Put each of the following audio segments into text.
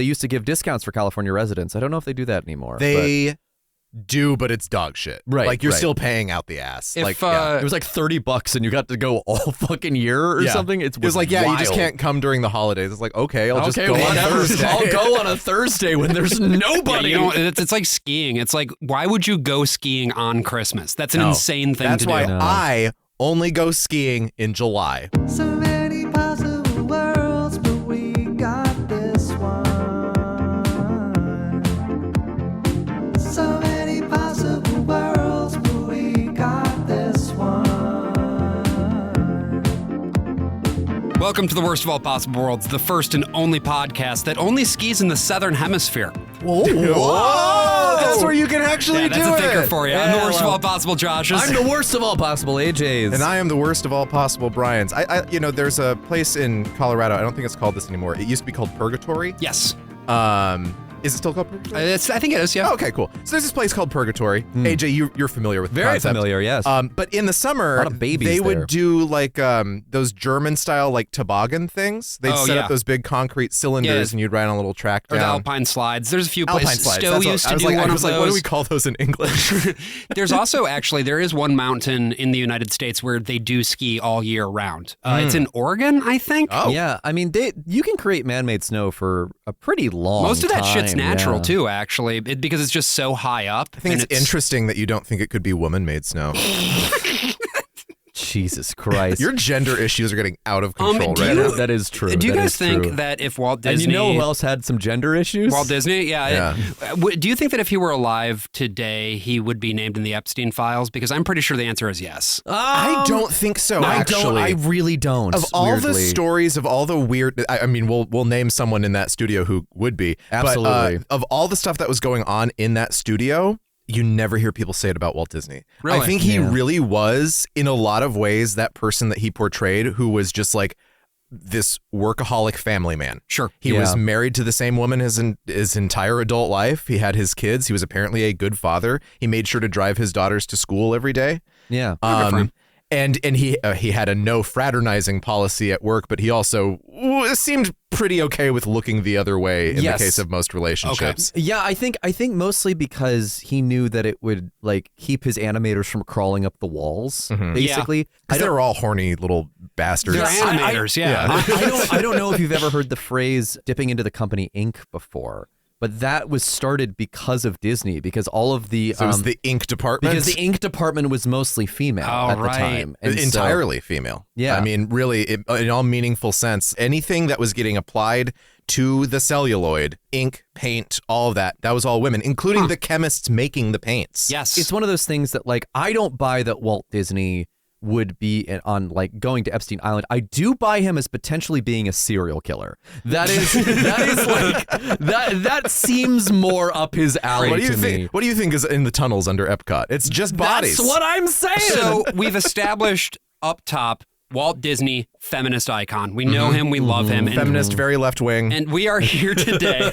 they used to give discounts for California residents. I don't know if they do that anymore. They do, but it's dog shit. Right. Like you're still paying out the ass. If, like it was like $30 and you got to go all fucking year or something. It was like, yeah, wild. you just can't come during the holidays. It's like, okay, I'll just go whatever. on Thursday. I'll go on a Thursday when there's nobody. Yeah, it's like skiing. It's like, why would you go skiing on Christmas? That's an insane thing to do. That's why I only go skiing in July. So many possible worlds, but we got this one. So many possible worlds, but we got this one. Welcome to the Worst of All Possible Worlds, the first and only podcast that only skis in the Southern Hemisphere. Whoa! That's where you can actually do it. That's a thinker for you. I'm the worst of well, all possible Joshes. I'm the worst of all possible AJs. And I am the worst of all possible Brians. There's a place in Colorado. I don't think it's called this anymore. It used to be called Purgatory. Yes. Is it still called Purgatory? I think it is, yeah. Oh, okay, cool. So there's this place called Purgatory. AJ, you're familiar with the Very concept. familiar, yes. But in the summer, A lot of babies they there. would do like those German-style like toboggan things. They'd set up those big concrete cylinders, and you'd ride on a little track Or down. the Alpine slides. The's a few Alpine places. slides. Stowe That's what- used I to was do like, one I of was like, what do those. we call those in English? There's also there is one mountain in the United States where they do ski all year round. It's in Oregon, I think. Oh. Yeah, I mean, you can create man-made snow for a pretty long Most of that shit's time, natural yeah. too, actually, because it's just so high up. I think it's interesting that you don't think it could be woman-made snow. Jesus Christ. Your gender issues are getting out of control do right you- now. That is true. Do you That guys is think true. that if Walt And Disney... you know who else had some gender issues? Walt Disney? Yeah. Do you think that if he were alive today, he would be named in the Epstein files? Because I'm pretty sure the answer is yes. I don't think so, I actually. don't. I really don't. Of all the weirdly. stories, of all the weird, I mean, we'll name someone in that studio who would be. Absolutely. But, of all the stuff that was going on in that studio, you never hear people say it about Walt Disney. Really? I think he Yeah. really was, in a lot of ways, that person that he portrayed who was just like this workaholic family man. Sure. He was Yeah. married to the same woman his entire adult life. He had his kids. He was apparently a good father. He made sure to drive his daughters to school every day. Yeah. And he had a no fraternizing policy at work, but he also seemed pretty okay with looking the other way in Yes. the case of most relationships. Yeah, I think mostly because he knew that it would like keep his animators from crawling up the walls. Basically, Because they were all horny little bastards. They're I- animators, yeah. I don't know if you've ever heard the phrase "dipping into the company ink" before, but that was started because of Disney, because all of the So it was the ink department. because the ink department was mostly female at the right. time, and so- entirely female. Yeah. I mean, really, in all meaningful sense, anything that was getting applied to the celluloid, ink, paint, all of that was all women, including the chemists making the paints. Yes. it's one of those things that like I don't buy that Walt Disney would be on like going to Epstein Island. I do buy him as potentially being a serial killer. That is like that seems more up his alley What do you to think? me. What do you think is in the tunnels under Epcot? It's just bodies. That's what I'm saying. So we've established up top Walt Disney, feminist icon. We know him, we love him. And, Feminist, very left wing. and we are here today.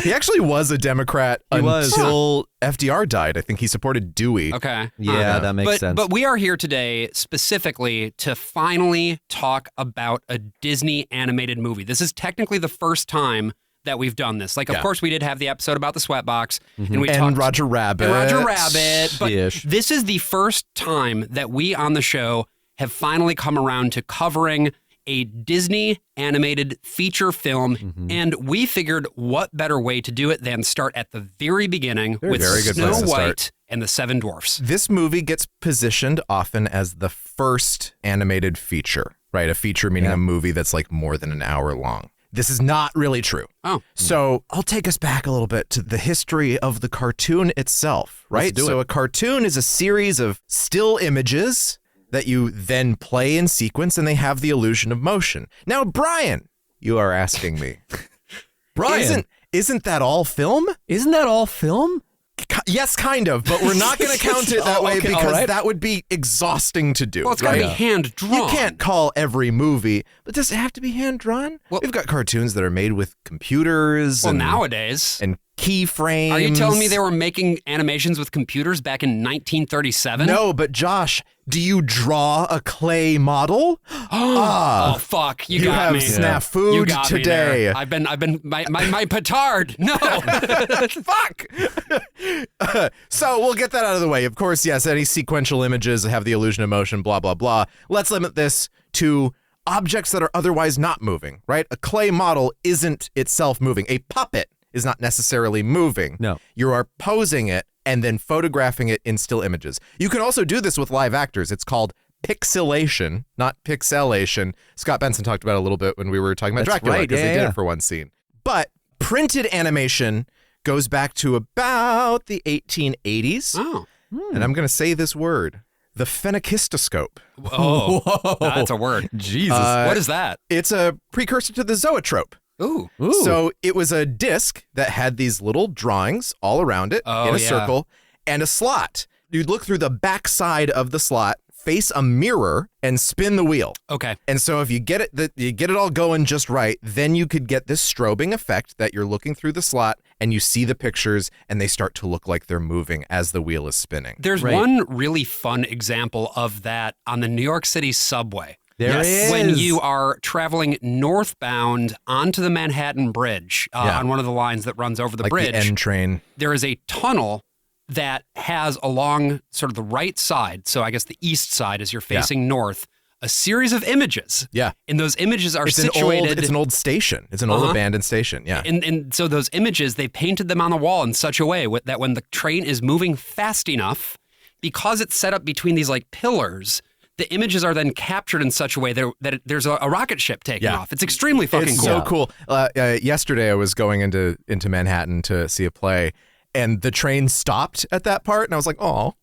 He actually was a Democrat was. until FDR died. I think he supported Dewey. Okay. yeah, that makes sense. But we are here today specifically to finally talk about a Disney animated movie. This is technically the first time that we've done this. Like, of course, we did have the episode about the Sweatbox, and we And talked Roger Rabbit. and Roger Rabbit. But Ish. this is the first time that we on the show have finally come around to covering a Disney animated feature film, and we figured what better way to do it than start at the very beginning with very good Snow place to start. White and the Seven Dwarfs. This movie gets positioned often as the first animated feature, right? A feature meaning a movie that's like more than an hour long. This is not really true. Oh. So I'll take us back a little bit to the history of the cartoon itself, right? do So it. a cartoon is a series of still images that you then play in sequence, and they have the illusion of motion. Now, Brian, you are asking me, Brian, isn't that all film? isn't that all film? Yes, kind of, but we're not going to count it that Oh, way okay, because all right. that would be exhausting to do. Well, it's got to right? be hand drawn. You can't call every movie, but does it have to be hand drawn? Well- We've got cartoons that are made with computers Well, and, nowadays. and keyframes. Are you telling me they were making animations with computers back in 1937? No, but Josh, do you draw a clay model? Oh fuck! You got have me. snafu You got me today. there. I've been my petard. No. Fuck! So we'll get that out of the way. Of course, yes, any sequential images have the illusion of motion, blah, blah, blah. Let's limit this to objects that are otherwise not moving, right? A clay model isn't itself moving. A puppet is not necessarily moving. No. You are posing it and then photographing it in still images. You can also do this with live actors. It's called pixelation, not pixelation. Scott Benson talked about it a little bit when we were talking about That's Dracula, right. because they did Yeah. it for one scene. But printed animation goes back to about the 1880s. Oh. And I'm going to say this word, the phenakistoscope. Oh. That's a word. Jesus. What is that? It's a precursor to the zoetrope. Ooh. So it was a disc that had these little drawings all around it Oh, in a yeah. circle and a slot. You'd look through the back side of the slot, face a mirror, and spin the wheel. Okay. And so if you get it all going just right, then you could get this strobing effect that you're looking through the slot and you see the pictures and they start to look like they're moving as the wheel is spinning. There's Right. one really fun example of that on the New York City subway. There it is. When you are traveling northbound onto the Manhattan Bridge on one of the lines that runs over the Like bridge, the N train. there is a tunnel that has along sort of the right side, so I guess the east side as you're facing north, a series of images. Yeah. And those images are It's situated. an old station. It's an old abandoned station. Yeah. And so those images, they painted them on the wall in such a way that when the train is moving fast enough, because it's set up between these like pillars, the images are then captured in such a way that there's a rocket ship taking Yeah. off. It's extremely fucking It's cool. so cool. Yesterday, I was going into Manhattan to see a play, and the train stopped at that part, and I was like, "Oh,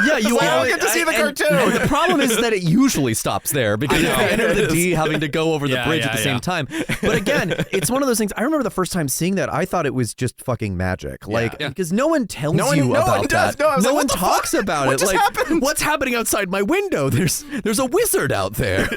Yeah, you I all don't get to see the cartoon." And the problem is that it usually stops there because I it's know. the end of the D having to go over the Yeah, bridge yeah, at the yeah. same time. But again, it's one of those things. I remember the first time seeing that, I thought it was just fucking magic. Like, Yeah. because no one tells No one- you no one about does. that. No, I was like, one what the talks fuck? about What it. just Like, happened? what's happening outside my window? There's a wizard out there.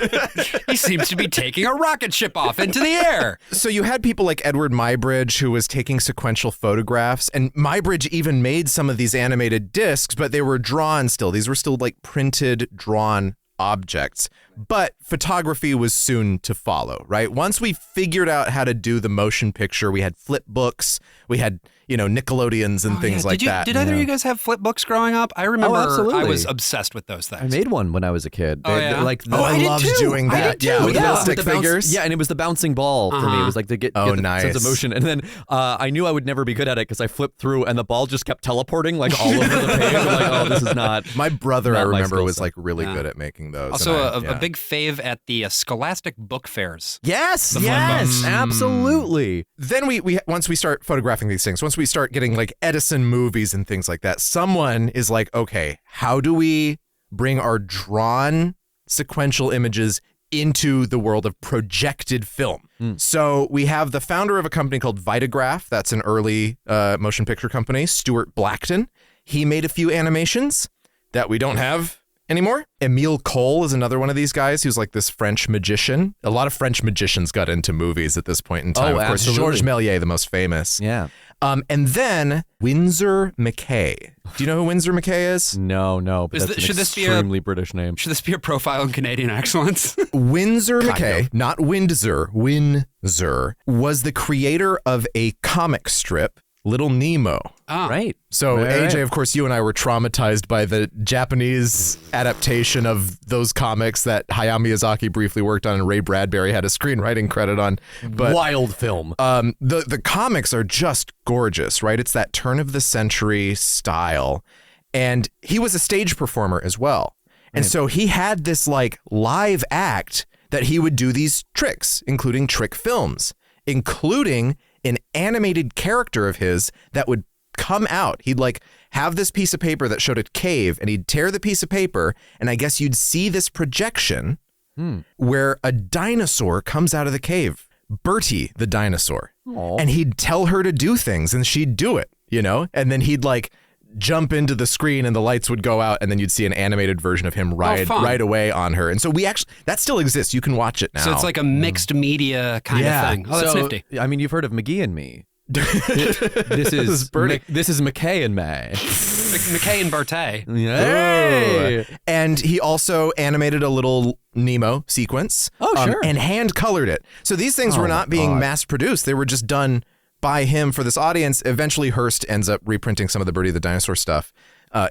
He seems to be taking a rocket ship off into the air. So you had people like Edward Muybridge who was taking sequential photographs, and Muybridge even made some of these animated discs, but they were drawn still. These were still like printed, drawn objects. But photography was soon to follow, right? Once we figured out how to do the motion picture, we had flip books, we had, Nickelodeons and things like that. Did either of you guys have flip books growing up? I remember absolutely. I was obsessed with those things. I made one when I was a kid. Oh, yeah? I did loved too. doing I that. did Yeah, too. with Yeah, little with stick the bounce- figures. Yeah, and it was the bouncing ball for me. It was like to get the sense nice. of motion. And then I knew I would never be good at it because I flipped through and the ball just kept teleporting like all over the page. I'm like, oh, this is not. My brother, Not I my remember, skill was set. like really Yeah. good at making those. Also, and a big fave at the Scholastic book fairs. Yes, yes, absolutely. Then we once we start photographing these things, once we start getting like Edison movies and things like that, someone is like, okay, how do we bring our drawn sequential images into the world of projected film? So we have the founder of a company called Vitagraph. That's an early motion picture company, Stuart Blackton. He made a few animations that we don't have anymore. Emile Cole is another one of these guys who's like this French magician. A lot of French magicians got into movies at this point in time. Oh, of course, absolutely. Georges Méliès, the most famous. Yeah. And then Windsor McKay. Do you know who Windsor McKay is? No, but Is that's the- an should this be a- extremely British name. Should this be a profile in Canadian excellence? Windsor McKay, not Windsor, Windsor, was the creator of a comic strip, Little Nemo. Ah. Right. So Right. AJ, of course, you and I were traumatized by the Japanese adaptation of those comics that Hayao Miyazaki briefly worked on and Ray Bradbury had a screenwriting credit on. But Wild film. the comics are just gorgeous, right? It's that turn of the century style. And he was a stage performer as well. And so he had this like live act that he would do these tricks, including trick films, including an animated character of his that would come out. He'd like have this piece of paper that showed a cave, and he'd tear the piece of paper, and I guess you'd see this projection where a dinosaur comes out of the cave, Bertie the dinosaur. Aw. And he'd tell her to do things and she'd do it, and then he'd like jump into the screen and the lights would go out and then you'd see an animated version of him ride fun. right away on her. And so that still exists. You can watch it now. So it's like a mixed media kind of thing. Oh, that's so, nifty. I mean, you've heard of McGee and Me. This is Birdie. This is McKay and May. McKay and Bartet. Hey! And he also animated a little Nemo sequence. Oh, sure. And hand colored it. So these things were not being mass produced. They were just done by him for this audience. Eventually, Hearst ends up reprinting some of the Birdie the Dinosaur stuff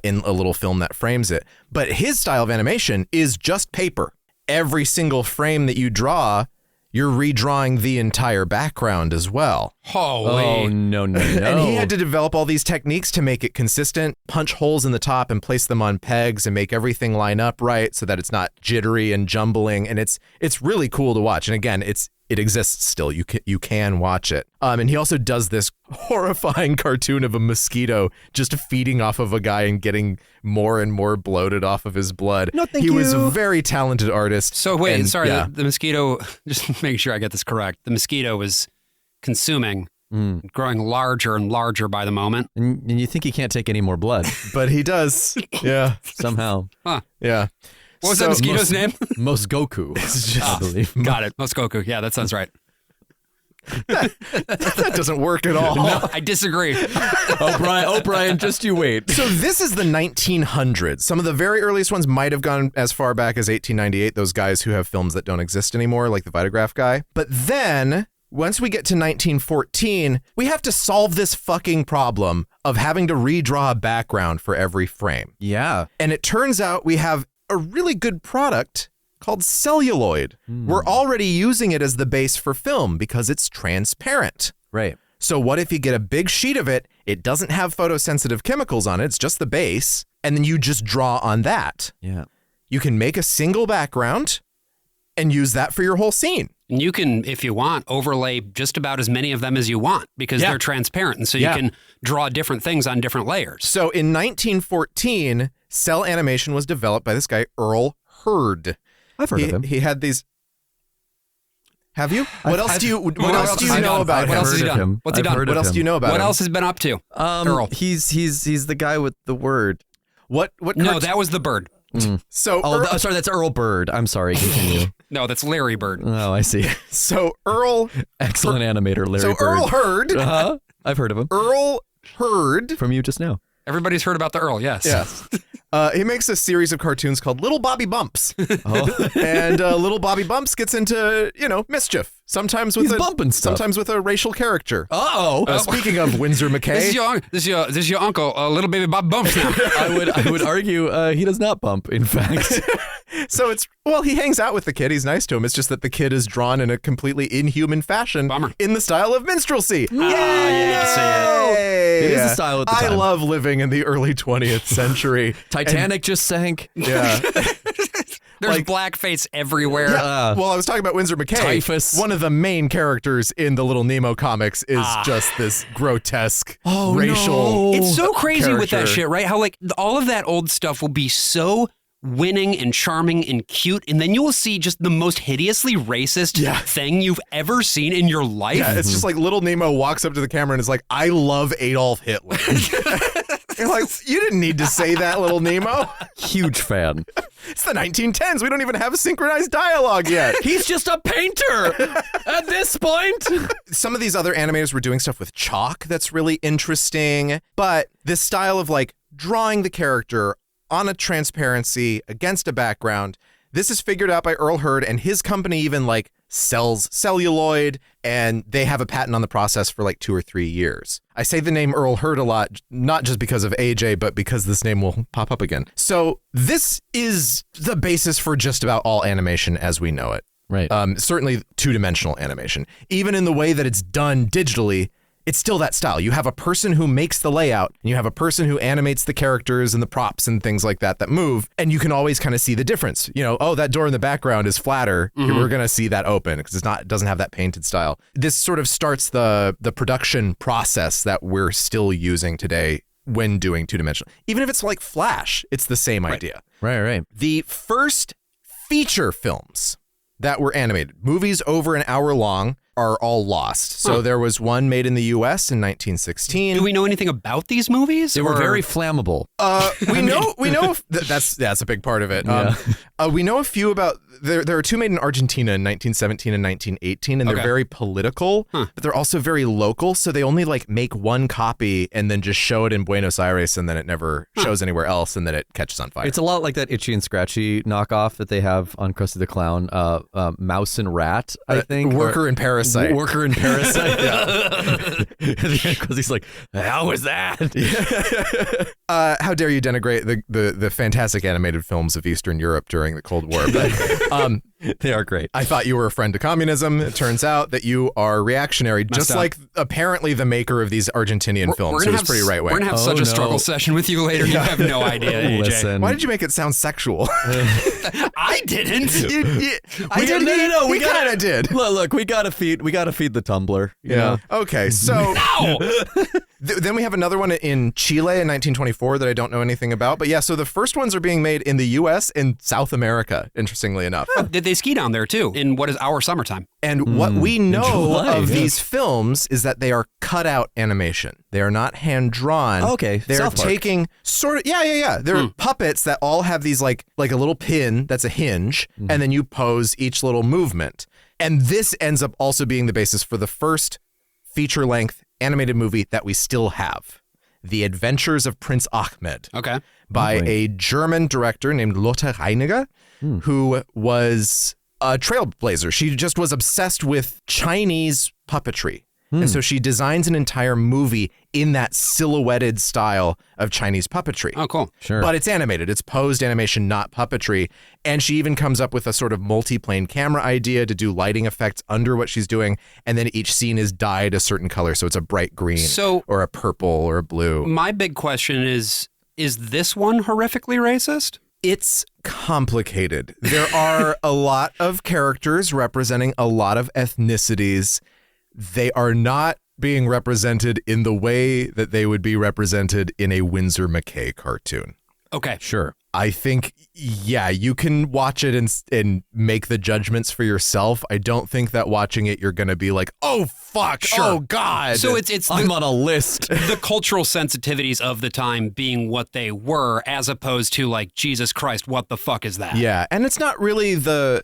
in a little film that frames it. But his style of animation is just paper. Every single frame that you draw, you're redrawing the entire background as well. Holy. Oh, no. And he had to develop all these techniques to make it consistent, punch holes in the top and place them on pegs and make everything line up right so that it's not jittery and jumbling. And it's really cool to watch. And again, it exists still. You can watch it. And he also does this horrifying cartoon of a mosquito just feeding off of a guy and getting more and more bloated off of his blood. No, thank he was you. a very talented artist. So wait, And, sorry, yeah. the mosquito, just make sure I get this correct. The mosquito was consuming, growing larger and larger by the moment. And you think he can't take any more blood But he does. Yeah. somehow. Yeah. What was that mosquito's name? Goku, I believe. Got it. Muskoku. Yeah, that sounds right. That doesn't work at all. No, I disagree. Brian, just you wait. So this is the 1900s. Some of the very earliest ones might have gone as far back as 1898, those guys who have films that don't exist anymore, like the Vitagraph guy. But then, once we get to 1914, we have to solve this fucking problem of having to redraw a background for every frame. Yeah. And it turns out we have a really good product called celluloid. We're already using it as the base for film because it's transparent. Right. So what if you get a big sheet of it, it doesn't have photosensitive chemicals on it, it's just the base, and then you just draw on that. Yeah. You can make a single background and use that for your whole scene. And you can, if you want, overlay just about as many of them as you want because Yeah. they're transparent. And so Yeah. you can draw different things on different layers. So in 1914, cell animation was developed by this guy, Earl Hurd. I've heard of him. He had these... Have you? What else do you what know else has he about done? him? What else has he Heard of done? him. What's he I've done? heard What of else do you him. know about What him? else has been up to? Earl. He's the guy with the word. What No, that was the bird. So Oh, sorry, that's Earl Bird. I'm sorry. Continue. No, that's Larry Bird. Oh, I see. so Earl Excellent animator, Larry so Bird. Earl Hurd Uh-huh. I've heard of him Earl Hurd. from you just now. Everybody's heard about the Earl, yes. Yes. He makes a series of cartoons called Little Bobby Bumps. Oh. And Little Bobby Bumps gets into, mischief. Sometimes with He's bumping stuff. sometimes with a racial character. Uh-oh. Speaking of Windsor This is McKay, your uncle, little baby Bob Bumps now. I would argue he does not bump, in fact. so he hangs out with the kid. He's nice to him. It's just that the kid is drawn in a completely inhuman fashion Bummer. in the style of minstrelsy. you hate to see it. Yay! It is the style at the I time. love living in the early 20th century. Titanic just sank. Yeah. There's Like- blackface everywhere. Well, I was talking about Windsor McKay. Typhus. One of the main characters in the Little Nemo comics is just this grotesque racial. no. It's so crazy with that character. shit, right? How like all of that old stuff will be so winning and charming and cute, and then you will see just the most hideously racist thing you've ever seen in your life. Yeah, it's just like Little Nemo walks up to the camera and is like, "I love Adolf Hitler." You're like, you didn't need to say that, Little Nemo. Huge fan. It's the 1910s. We don't even have a synchronized dialogue yet. He's just a painter at this point. Some of these other animators were doing stuff with chalk that's really interesting, but this style of like drawing the character on a transparency against a background, this is figured out by Earl Hurd, and his company even like sells celluloid, and they have a patent on the process for like 2 or 3 years. I say the name Earl Hurd a lot, not just because of AJ, but because this name will pop up again. So this is the basis for just about all animation as we know it. Right. Certainly two-dimensional animation. Even in the way that it's done digitally, it's still that style. You have a person who makes the layout, and you have a person who animates the characters and the props and things like that move, and you can always kind of see the difference. That door in the background is flatter. We're going to see that open because it doesn't have that painted style. This sort of starts the production process that we're still using today when doing two-dimensional. Even if it's like Flash, it's the same idea. Right. The first feature films that were animated, movies over an hour long, are all lost. So there was one made in the U.S. in 1916. Do we know anything about these movies? They were very flammable. We know that's a big part of it. We know a few about there are two made in Argentina in 1917 and 1918, and they're very political, but they're also very local. So they only like make one copy and then just show it in Buenos Aires, and then it never shows anywhere else, and then it catches on fire. It's a lot like that Itchy and Scratchy knockoff that they have on Krusty the Clown, Mouse and Rat, I think. Worker and Parasite. Worker and Parasite, yeah. Because he's like, how was that? How dare you denigrate the fantastic animated films of Eastern Europe during the Cold War? But they are great. I thought you were a friend to communism. It turns out that you are reactionary, just like apparently the maker of these Argentinian films, who was pretty right wing. We're going to have such a struggle session with you later. You have no idea, AJ. Listen. Why did you make it sound sexual? I didn't. No. We kind of did. Look, we gotta feed the tumbler. you know? Okay. So Ow! then we have another one in Chile in 1924 that I don't know anything about. But yeah, so the first ones are being made in the U.S. and South America, interestingly enough. Did they ski down there too in what is our summertime? And what we know July, of yeah. these films is that they are cutout animation. They are not hand drawn. Okay, They're South Park. taking sort of They're puppets that all have these like a little pin that's a hinge, and then you pose each little movement. And this ends up also being the basis for the first feature-length animated movie that we still have, The Adventures of Prince Ahmed. Okay. By a German director named Lotte Reiniger, who was a trailblazer. She just was obsessed with Chinese puppetry. And so she designs an entire movie in that silhouetted style of Chinese puppetry. Oh, cool. Sure. But it's animated. It's posed animation, not puppetry. And she even comes up with a sort of multi-plane camera idea to do lighting effects under what she's doing. And then each scene is dyed a certain color. So it's a bright green or a purple or a blue. My big question is this one horrifically racist? It's complicated. There are a lot of characters representing a lot of ethnicities. They are not being represented in the way that they would be represented in a Winsor McKay cartoon. Okay. Sure. I think, yeah, you can watch it and make the judgments for yourself. I don't think that watching it, you're going to be like, oh, fuck, oh, God. So it's I'm on a list. the cultural sensitivities of the time being what they were, as opposed to like, Jesus Christ, what the fuck is that? Yeah, and it's not really the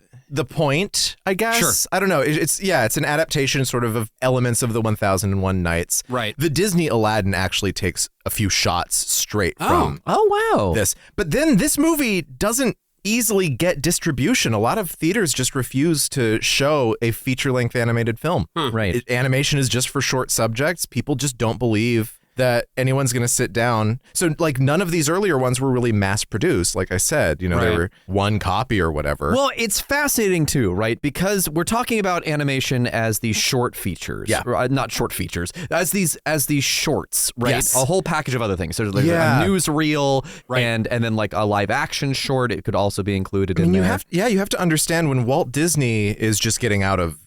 point, I guess. Sure. I don't know. It's an adaptation sort of elements of the 1001 Nights. Right. The Disney Aladdin actually takes a few shots straight from wow. this. But then this movie doesn't easily get distribution. A lot of theaters just refuse to show a feature-length animated film. Right. Animation is just for short subjects. People just don't believe that anyone's going to sit down. So like none of these earlier ones were really mass produced. Like I said, they were one copy or whatever. Well, it's fascinating too, right? Because we're talking about animation as these short features. Yeah. Or, not short features, as these shorts, right? Yes. A whole package of other things. There's a newsreel and then like a live action short. It could also be included in there. You have to understand when Walt Disney is just getting out of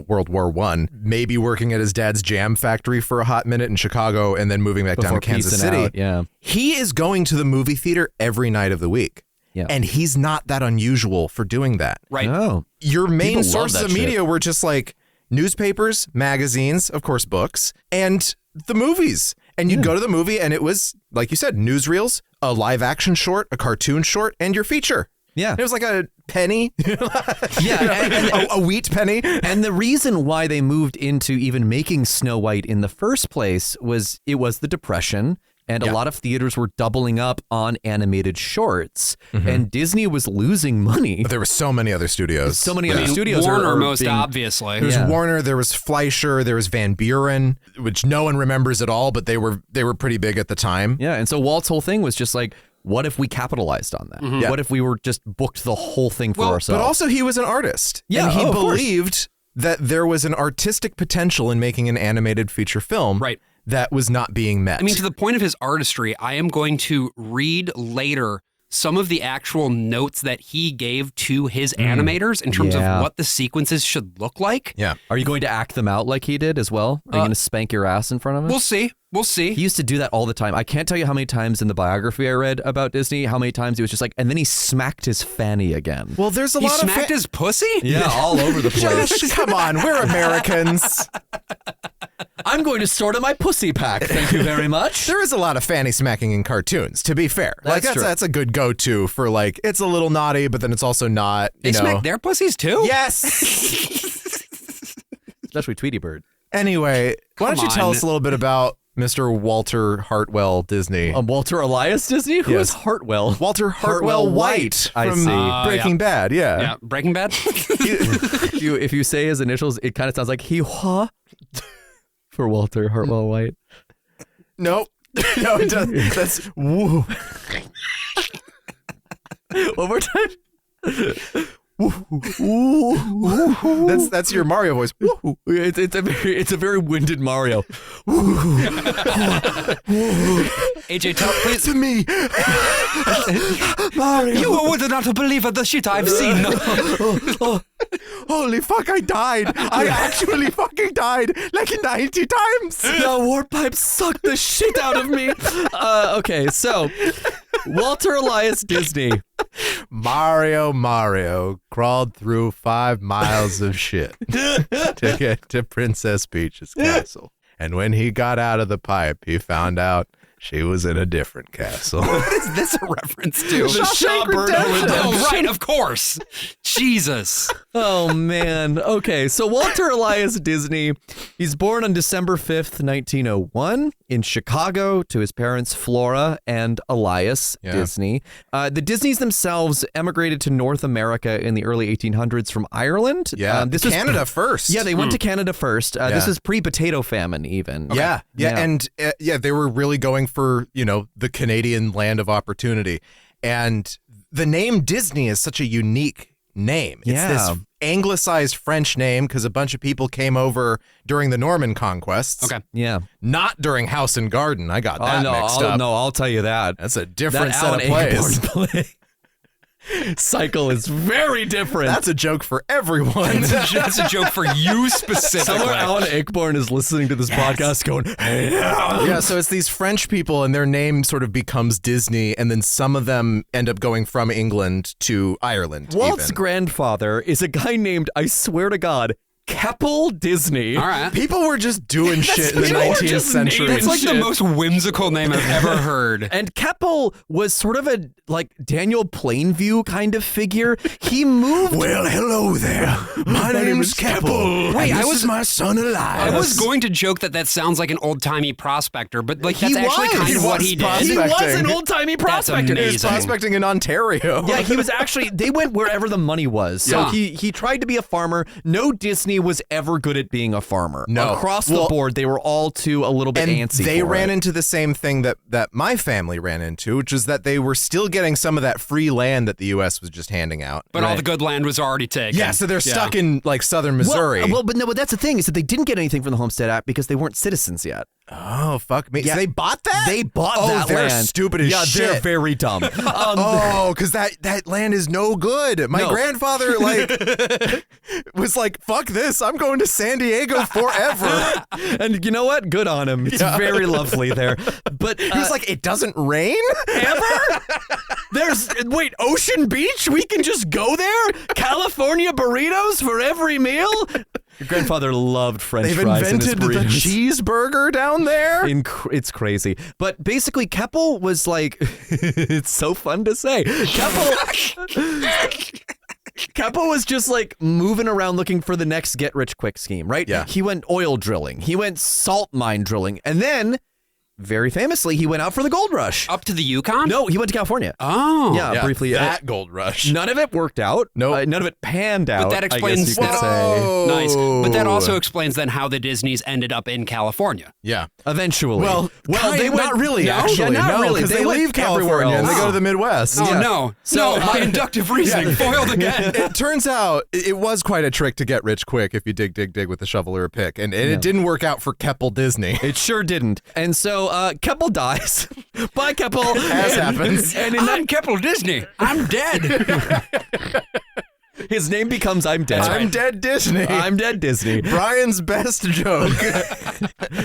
World War I, maybe working at his dad's jam factory for a hot minute in Chicago and then moving back down to Kansas City. He is going to the movie theater every night of the week. Yeah. And he's not that unusual for doing that. Right. Oh. Your main People love sources that of media shit. were just like newspapers, magazines, of course, books, and the movies. And you'd go to the movie and it was, like you said, newsreels, a live action short, a cartoon short, and your feature. Yeah. It was like a penny. A wheat penny. And the reason why they moved into even making Snow White in the first place was it was the Depression. And a lot of theaters were doubling up on animated shorts. And Disney was losing money. But there were so many other studios. So many other studios Warner are most being, obviously. There was Warner, there was Fleischer, there was Van Buren, which no one remembers at all, but they were pretty big at the time. Yeah, and so Walt's whole thing was just like, what if we capitalized on that? Yeah. What if we were just booked the whole thing for ourselves? But also he was an artist. Yeah, and he of course. believed that there was an artistic potential in making an animated feature film Right. that was not being met. I mean, to the point of his artistry, I am going to read later some of the actual notes that he gave to his animators in terms of what the sequences should look like. Yeah. Are you going to act them out like he did as well? Are you going to spank your ass in front of him? We'll see. We'll see. He used to do that all the time. I can't tell you how many times in the biography I read about Disney, how many times he was just like, and then he smacked his fanny again. Well, there's a He lot of smacked his pussy? Yeah, all over the place. Josh, come on, we're Americans. I'm going to sort of my pussy pack. Thank you very much. There is a lot of fanny smacking in cartoons, to be fair. That's true. That's a good go-to for like, it's a little naughty, but then it's also not, They you know. smack their pussies too? Yes. Especially Tweety Bird. Anyway, why don't you tell on. us a little bit about Mr. Walter Hartwell Disney? Walter Elias Disney? Who is Yes. Hartwell? Walter Hartwell White I from see. Breaking Bad, yeah. Yeah, Breaking Bad? if you say his initials, it kind of sounds like he-ha for Walter Hartwell White. Nope. No, it doesn't. That's woo. One more time. That's your Mario voice. Woo. It's a very winded Mario. AJ, tell please. To me. Mario. You would not believe the shit I've seen. Holy fuck, I died. I actually fucking died like 90 times. The warp pipe sucked the shit out of me. Okay, so Walter Elias Disney. Mario crawled through 5 miles of shit to get to Princess Peach's castle. And when he got out of the pipe, he found out she was in a different castle. What is this a reference to? The Shawshank Redemption. Oh, right, of course. Jesus. Oh, man. Okay, so Walter Elias Disney, he's born on December 5th, 1901 in Chicago to his parents Flora and Elias Disney. The Disneys themselves emigrated to North America in the early 1800s from Ireland. Yeah, this was Canada first. Yeah, they went to Canada first. This is pre-potato famine even. Yeah, and they were really going for, you know, the Canadian land of opportunity. And the name Disney is such a unique name. It's this anglicized French name because a bunch of people came over during the Norman conquests. Okay. Yeah. Not during House and Garden. I got that mixed up. No, I'll tell you that. That's a different That set Alan of plays. Ayckbourn play cycle is very different. That's a joke for everyone. That's a joke for you specifically. Somewhere Alan Ayckbourn is listening to this podcast going, hey, Yeah, so it's these French people and their name sort of becomes Disney, and then some of them end up going from England to Ireland. Walt's even. grandfather is a guy named, I swear to God, Keppel Disney. All right. People were just doing shit in the people were 19th just century. naming That's like the shit. most whimsical name I've ever heard. And Keppel was sort of a like Daniel Plainview kind of figure. He moved. Well, hello there. My name is Keppel. Wait, and I this was- is my son Elias. I was going to joke that sounds like an old-timey prospector, but like that's He actually was. kind He of what was he did. He was prospecting. an old-timey prospector. amazing. He was prospecting in Ontario. Yeah, he was actually, they went wherever the money was. So Yeah. he tried to be a farmer. No Disney was ever good at being a farmer. No. Across the Well, board, they were all too a little bit And antsy they for ran it. into the same thing that my family ran into, which is that they were still getting some of that free land that the U.S. was just handing out. But all the good land was already taken. Yeah, so they're stuck in like southern Missouri. But that's the thing is that they didn't get anything from the Homestead Act because they weren't citizens yet. Oh, fuck me. Yeah. So they bought that? They bought Oh, that they're land. stupid as yeah, shit. they're very dumb. Oh, because that land is no good. My No. grandfather was like, fuck this. I'm going to San Diego forever. And you know what? Good on him. It's very lovely there. But He was like, it doesn't rain? wait, Ocean Beach? We can just go there? California burritos for every meal? Your grandfather loved French They've fries in his invented the burritos. cheeseburger down there? It's crazy. But basically, Keppel was like, it's so fun to say. Keppel was just like moving around looking for the next get-rich-quick scheme, right? Yeah. He went oil drilling. He went salt mine drilling. And then, very famously, he went out for the gold rush. Up to the Yukon? No, he went to California. Oh. Yeah, briefly. That gold rush. None of it worked out. Nope. None of it panned out. But that I guess explains you could that. say. Nice. But that also explains then how the Disneys ended up in California. Yeah. Eventually. Well, they went, not really, no? actually. Yeah, not no, really. because they went leave everywhere California and they else. go to the Midwest. Oh, Yeah. no. No, my inductive reasoning foiled again. It turns out it was quite a trick to get rich quick if you dig with a shovel or a pick. And it didn't work out for Keppel Disney. It sure didn't. And so Keppel dies. Bye, Keppel. As happens. And in I'm Keppel Disney. I'm dead. his name becomes I'm Dead. I'm Dead Disney. I'm Dead Disney. Brian's best joke.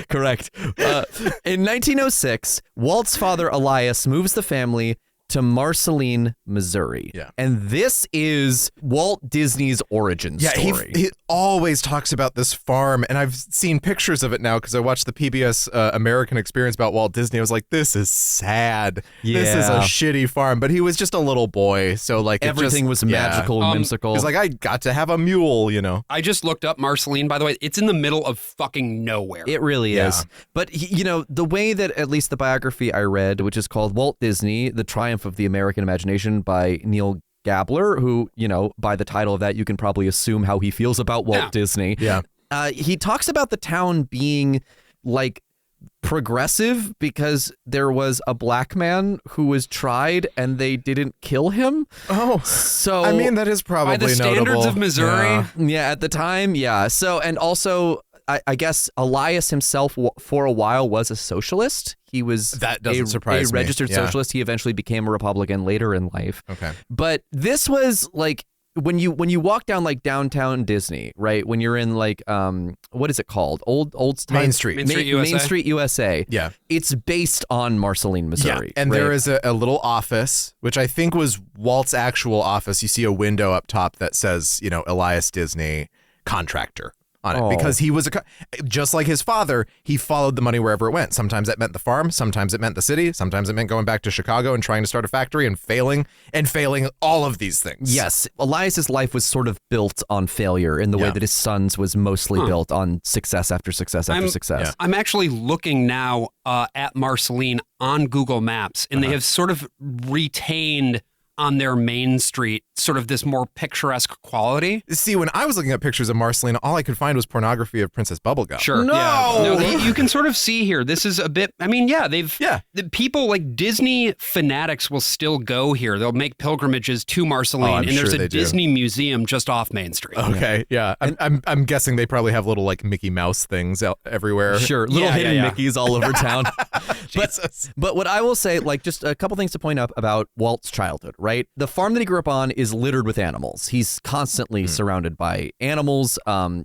Correct. In 1906, Walt's father, Elias, moves the family to Marceline, Missouri. Yeah. And this is Walt Disney's origin story. He always talks about this farm, and I've seen pictures of it now because I watched the PBS American Experience about Walt Disney. I was like, this is sad. This is a Yeah. shitty farm. But he was just a little boy, so like Everything was magical, whimsical. He's like, I got to have a mule, you know. I just looked up Marceline, by the way. It's in the middle of fucking nowhere. It really is. But, the way that at least the biography I read, which is called Walt Disney, The Triumph of the American Imagination by Neal Gabler, who, by the title of that, you can probably assume how he feels about Walt Disney. Yeah. He talks about the town being like progressive because there was a black man who was tried and they didn't kill him. Oh, So I mean, that is probably By the standards notable. of Missouri. yeah, at the time, yeah. So, and also, I guess Elias himself for a while was a socialist. He was That doesn't surprise a me. registered Yeah. socialist. He eventually became a Republican later in life. Okay. But this was like when you walk down like downtown Disney, right? When you're in like what is it called? Old Main Street. Main Street, USA. Main Street, USA. Yeah. It's based on Marceline, Missouri. And right? there is a little office, which I think was Walt's actual office. You see a window up top that says, Elias Disney, contractor on it. Oh. Because he was just like his father, he followed the money wherever it went. Sometimes that meant the farm, sometimes it meant the city, sometimes it meant going back to Chicago and trying to start a factory and failing all of these things. Yes, Elias's life was sort of built on failure in the way Yeah. that his son's was mostly built on success after success after success. I'm actually looking now at Marceline on Google Maps, and they have sort of retained on their main street sort of this more picturesque quality. See, when I was looking at pictures of Marceline, all I could find was pornography of Princess Bubblegum. Sure. No! Yeah. No, you can sort of see here. This is a bit, Yeah. The people like Disney fanatics will still go here. They'll make pilgrimages to Marceline, I'm and there's sure a they do. Disney museum just off Main Street. Okay, yeah. I'm guessing they probably have little like Mickey Mouse things out everywhere. Sure, little hidden yeah. Mickeys all over town. Jesus. But what I will say, like, just a couple things to point out about Walt's childhood, right? The farm that he grew up on is littered with animals. He's constantly surrounded by animals,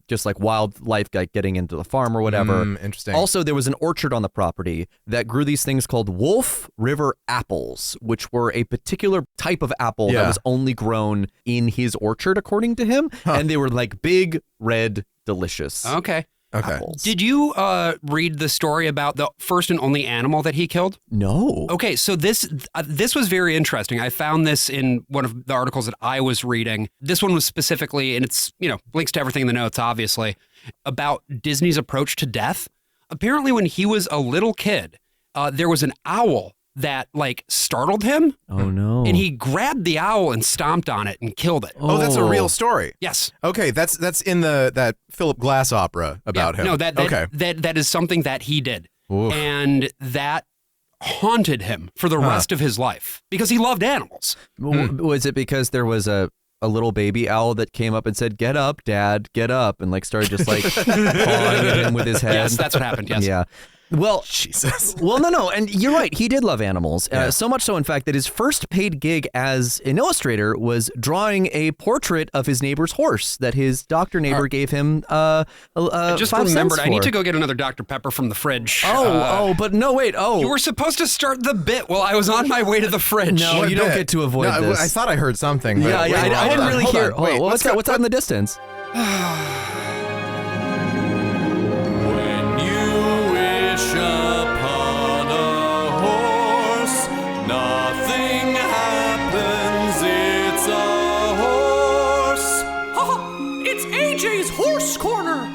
just like wildlife, like getting into the farm or whatever. Interesting. Also, there was an orchard on the property that grew these things called Wolf River apples, which were a particular type of apple Yeah. that was only grown in his orchard, according to him. And they were like big, red, delicious Okay. apples. Did you read the story about the first and only animal that he killed? No. Okay, so this was very interesting. I found this in one of the articles that I was reading. This one was specifically, and it's, links to everything in the notes, obviously, about Disney's approach to death. Apparently, when he was a little kid, there was an owl that startled him, Oh, no. and he grabbed the owl and stomped on it and killed it. Oh, that's a real story. Yes. Okay, that's in that Philip Glass opera about him. No, that is something that he did. Oof. And that haunted him for the rest of his life because he loved animals. Was it because there was a little baby owl that came up and said, "Get up, Dad, get up," and started just pawing at him with his head? Yes, that's what happened. Yes. Yeah. Well, Jesus. well, no, and you're right. He did love animals, so much so, in fact, that his first paid gig as an illustrator was drawing a portrait of his neighbor's horse that his doctor neighbor gave him. I just 5 remembered cents I need for. to go get another Dr. Pepper from the fridge. But no, wait. Oh, You were supposed to start the bit while I was on my way to the fridge. No, you don't get to avoid No, this. I thought I heard something. but- yeah. wait, I hold didn't on, really hold hear. on. Wait, what's let's that in the distance? When you wish upon a horse, nothing happens, it's a horse. It's AJ's Horse Corner,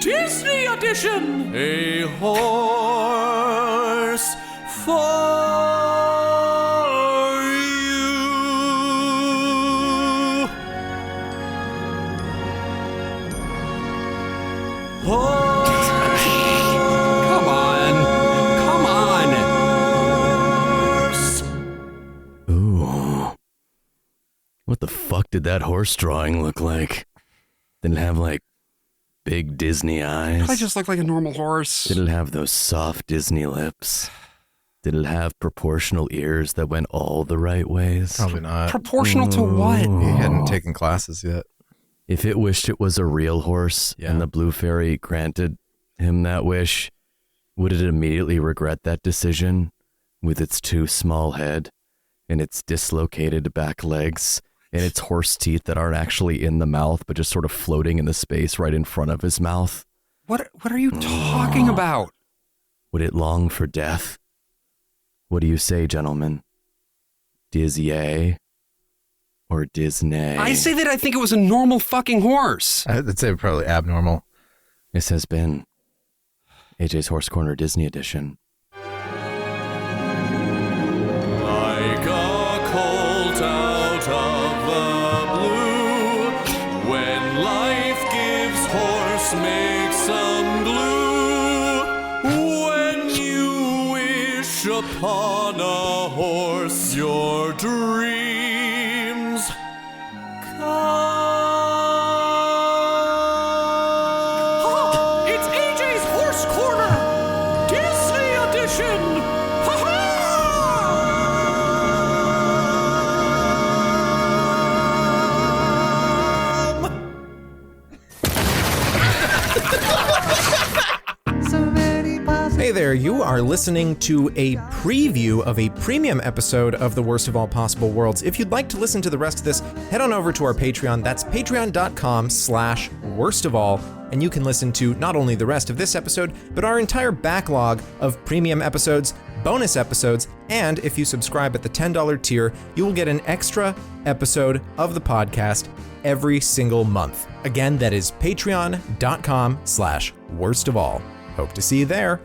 Disney edition. A horse for you. Come on. Ooh. What the fuck did that horse drawing look like? Did it have big Disney eyes? I just look like a normal horse. Did it have those soft Disney lips? Did it have proportional ears that went all the right ways? Probably not. Proportional to what? He hadn't taken classes yet. If it wished it was a real horse and the blue fairy granted him that wish, would it immediately regret that decision with its too small head and its dislocated back legs and its horse teeth that aren't actually in the mouth but just sort of floating in the space right in front of his mouth? What are you talking about? Would it long for death? What do you say, gentlemen? Dizier or Disney? I say that I think it was a normal fucking horse. I'd say probably abnormal. This has been AJ's Horse Corner Disney Edition. Like a colt out of the blue, when life gives horse, make some glue. When you wish upon a horse, your dreams come. It's AJ's Horse Corner, Disney Edition. Ha So many possible. Hey there, you are listening to a preview of a premium episode of The Worst of All Possible Worlds. If you'd like to listen to the rest of this, head on over to our Patreon. That's patreon.com/worstofall. And you can listen to not only the rest of this episode, but our entire backlog of premium episodes, bonus episodes, and if you subscribe at the $10 tier, you will get an extra episode of the podcast every single month. Again, that is patreon.com/worstofall. Hope to see you there.